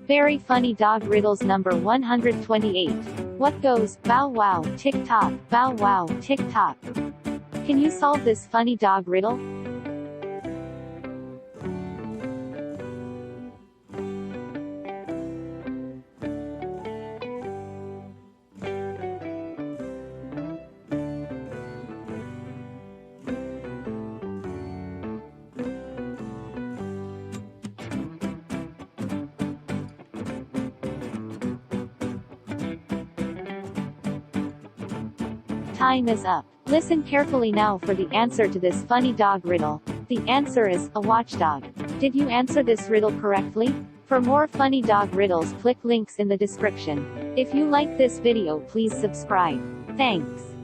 Very funny dog riddles number 128. What goes, bow wow, tick tock, bow wow, tick tock? Can you solve this funny dog riddle? Time is up. Listen carefully now for the answer to this funny dog riddle. The answer is, a watchdog. Did you answer this riddle correctly? For more funny dog riddles, click links in the description. If you like this video, please subscribe. Thanks.